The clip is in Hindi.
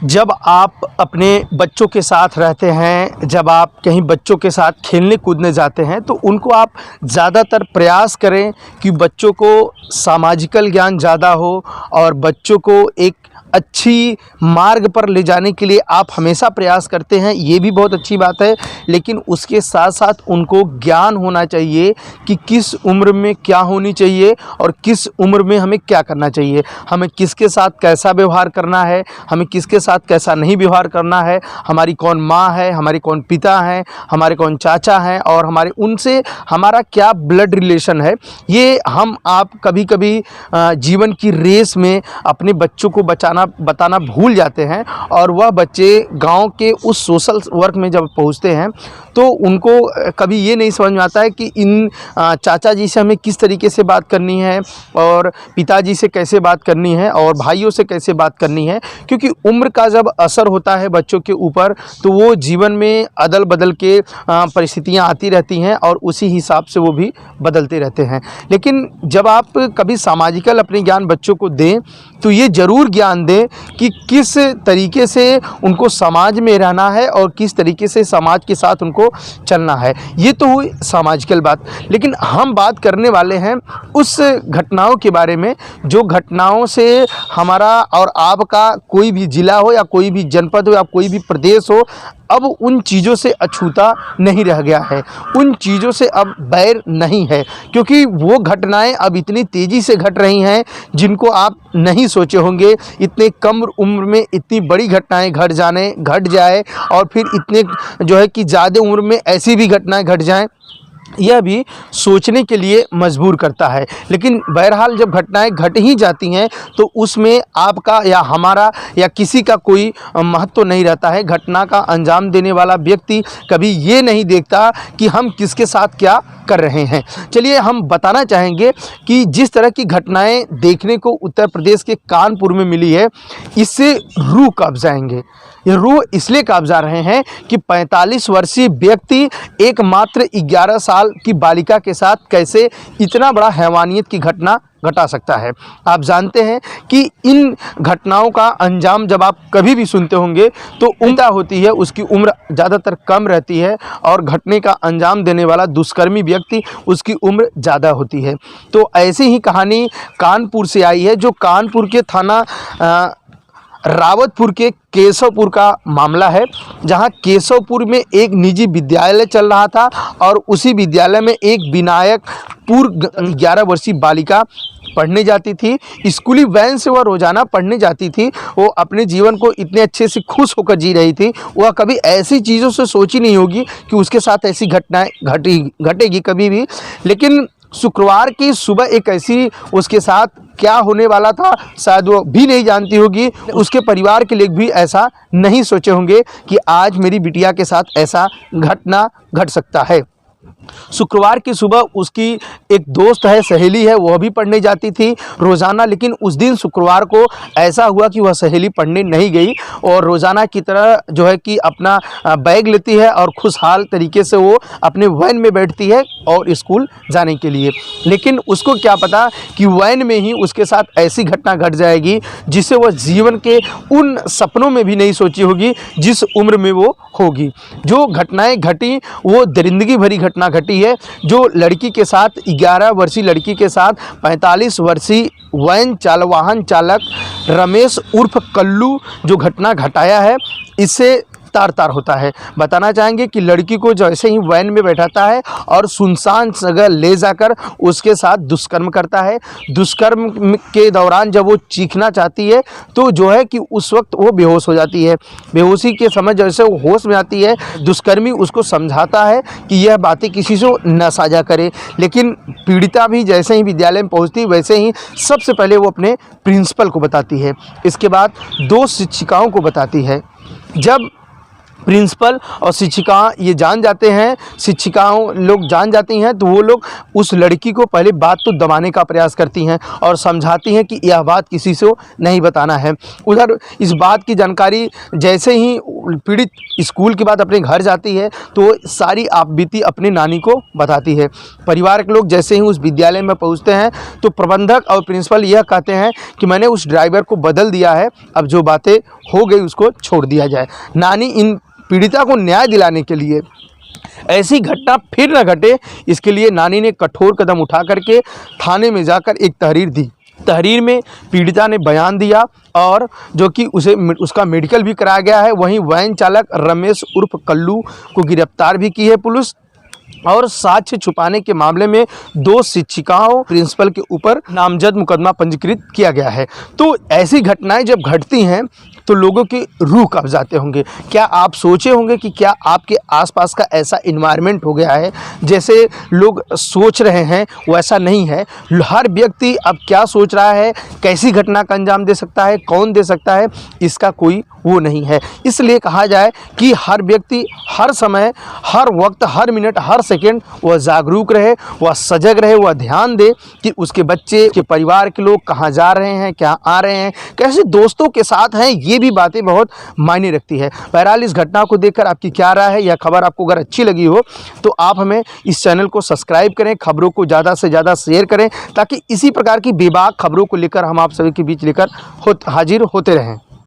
जब आप अपने बच्चों के साथ रहते हैं, जब आप कहीं बच्चों के साथ खेलने कूदने जाते हैं, तो उनको आप ज़्यादातर प्रयास करें कि बच्चों को सामाजिकल ज्ञान ज़्यादा हो और बच्चों को एक अच्छी मार्ग पर ले जाने के लिए आप हमेशा प्रयास करते हैं, ये भी बहुत अच्छी बात है। लेकिन उसके साथ साथ उनको ज्ञान होना चाहिए कि किस उम्र में क्या होनी चाहिए और किस उम्र में हमें क्या करना चाहिए, हमें किसके साथ कैसा व्यवहार करना है, हमें किसके साथ कैसा नहीं व्यवहार करना है, हमारी कौन माँ है, हमारी कौन पिता हैं, हमारे कौन चाचा हैं और हमारे उनसे हमारा क्या ब्लड रिलेशन है। ये हम आप कभी कभी जीवन की रेस में अपने बच्चों को बताना भूल जाते हैं और वह बच्चे गांव के उस सोशल वर्क में जब पहुंचते हैं तो उनको कभी ये नहीं समझ में आता है कि इन चाचा जी से हमें किस तरीके से बात करनी है और पिताजी से कैसे बात करनी है और भाइयों से कैसे बात करनी है। क्योंकि उम्र का जब असर होता है बच्चों के ऊपर तो वो जीवन में अदल बदल के परिस्थितियाँ आती रहती हैं और उसी हिसाब से वो भी बदलते रहते हैं। लेकिन जब आप कभी सामाजिकल अपने ज्ञान बच्चों को दें तो ये ज़रूर ज्ञान दें कि किस तरीके से उनको समाज में रहना है और किस तरीके से समाज के साथ उनको चलना है। ये तो हुई सामाजिकल बात, लेकिन हम बात करने वाले हैं उस घटनाओं के बारे में जो घटनाओं से हमारा और आपका कोई भी ज़िला हो या कोई भी जनपद हो या कोई भी प्रदेश हो अब उन चीज़ों से अछूता नहीं रह गया है, उन चीज़ों से अब बैर नहीं है। क्योंकि वो घटनाएं अब इतनी तेज़ी से घट रही हैं जिनको आप नहीं सोचे होंगे। इतने कम उम्र में इतनी बड़ी घटनाएं घट जाए और फिर इतने जो है कि ज़्यादा उम्र में ऐसी भी घटनाएं घट जाएं, यह भी सोचने के लिए मजबूर करता है। लेकिन बहरहाल जब घटनाएं घट ही जाती हैं तो उसमें आपका या हमारा या किसी का कोई महत्व नहीं रहता है। घटना का अंजाम देने वाला व्यक्ति कभी ये नहीं देखता कि हम किसके साथ क्या कर रहे हैं। चलिए हम बताना चाहेंगे कि जिस तरह की घटनाएं देखने को उत्तर प्रदेश के कानपुर में मिली है, इससे रूह कांप जाएंगे। ये रूह इसलिए कांप जा रहे हैं कि 45 वर्षीय व्यक्ति एकमात्र 11 साल की बालिका के साथ कैसे इतना बड़ा हैवानियत की घटना घटा सकता है। आप जानते हैं कि इन घटनाओं का अंजाम जब आप कभी भी सुनते होंगे तो उम्र होती है, उसकी उम्र ज़्यादातर कम रहती है और घटने का अंजाम देने वाला दुष्कर्मी व्यक्ति उसकी उम्र ज़्यादा होती है। तो ऐसी ही कहानी कानपुर से आई है, जो कानपुर के थाना रावतपुर के केशवपुर का मामला है, जहां केशवपुर में एक निजी विद्यालय चल रहा था और उसी विद्यालय में एक विनायकपुर 11 वर्षीय बालिका पढ़ने जाती थी। स्कूली वैन से वह रोज़ाना पढ़ने जाती थी। वो अपने जीवन को इतने अच्छे से खुश होकर जी रही थी। वह कभी ऐसी चीज़ों से सोची नहीं होगी कि उसके साथ ऐसी घटनाएं घटेगी कभी भी। लेकिन शुक्रवार की सुबह एक ऐसी उसके साथ क्या होने वाला था शायद वो भी नहीं जानती होगी। उसके परिवार के लोग भी ऐसा नहीं सोचे होंगे कि आज मेरी बिटिया के साथ ऐसा घटना घट सकता है। शुक्रवार की सुबह उसकी एक दोस्त है, सहेली है, वह भी पढ़ने जाती थी रोज़ाना। लेकिन उस दिन शुक्रवार को ऐसा हुआ कि वह सहेली पढ़ने नहीं गई और रोज़ाना की तरह जो है कि अपना बैग लेती है और खुशहाल तरीके से वो अपने वैन में बैठती है और स्कूल जाने के लिए। लेकिन उसको क्या पता कि वैन में ही उसके साथ ऐसी घटना घट जाएगी जिसे वह जीवन के उन सपनों में भी नहीं सोची होगी जिस उम्र में वो होगी। जो घटनाएं घटी वो दरिंदगी भरी घटना घटी है। जो लड़की के साथ 11 वर्षीय लड़की के साथ 45 वर्षीय वाहन चालक रमेश उर्फ कल्लू जो घटना घटाया है, इससे तार तार होता है। बताना चाहेंगे कि लड़की को जैसे ही वैन में बैठाता है और सुनसान जगह ले जाकर उसके साथ दुष्कर्म करता है। दुष्कर्म के दौरान जब वो चीखना चाहती है तो जो है कि उस वक्त वो बेहोश हो जाती है। बेहोशी के समय जैसे वो होश में आती है, दुष्कर्मी उसको समझाता है कि यह बातें किसी से न साझा करे। लेकिन पीड़िता भी जैसे ही विद्यालय में पहुँचती वैसे ही सबसे पहले वो अपने प्रिंसिपल को बताती है, इसके बाद 2 शिक्षिकाओं को बताती है। जब प्रिंसिपल और शिक्षिका ये जान जाते हैं, शिक्षिकाओं लोग जान जाती हैं, तो वो लोग उस लड़की को पहले बात तो दबाने का प्रयास करती हैं और समझाती हैं कि यह बात किसी से नहीं बताना है। उधर इस बात की जानकारी जैसे ही पीड़ित स्कूल के बाद अपने घर जाती है तो सारी आपबीती अपनी नानी को बताती है। परिवार के लोग जैसे ही उस विद्यालय में पहुंचते हैं तो प्रबंधक और प्रिंसिपल यह कहते हैं कि मैंने उस ड्राइवर को बदल दिया है, अब जो बातें हो गई उसको छोड़ दिया जाए। नानी इन पीड़िता को न्याय दिलाने के लिए ऐसी घटना फिर न घटे इसके लिए नानी ने कठोर कदम उठा करके थाने में जाकर एक तहरीर दी। तहरीर में पीड़िता ने बयान दिया और जो कि उसका मेडिकल भी कराया गया है। वहीं वैन चालक रमेश उर्फ कल्लू को गिरफ्तार भी की है पुलिस और साक्ष्य छुपाने के मामले में 2 शिक्षिकाओं प्रिंसिपल के ऊपर नामजद मुकदमा पंजीकृत किया गया है। तो ऐसी घटनाएं जब घटती हैं तो लोगों की रूह कांप जाते होंगे। क्या आप सोचे होंगे कि क्या आपके आसपास का ऐसा इन्वायरमेंट हो गया है जैसे लोग सोच रहे हैं वैसा नहीं है। हर व्यक्ति अब क्या सोच रहा है, कैसी घटना का अंजाम दे सकता है, कौन दे सकता है, इसका कोई वो नहीं है। इसलिए कहा जाए कि हर व्यक्ति हर समय, हर वक्त, हर मिनट, हर सेकंड वह जागरूक रहे, वह सजग रहे, वह ध्यान दे कि उसके बच्चे के परिवार के लोग कहाँ जा रहे हैं, क्या आ रहे हैं, कैसे दोस्तों के साथ हैं। ये भी बातें बहुत मायने रखती है। बहरहाल इस घटना को देखकर आपकी क्या राय है? यह खबर आपको अगर अच्छी लगी हो तो आप हमें इस चैनल को सब्सक्राइब करें, खबरों को ज़्यादा से ज़्यादा शेयर करें ताकि इसी प्रकार की बेबाक खबरों को लेकर हम आप सभी के बीच लेकर हाजिर होते रहें।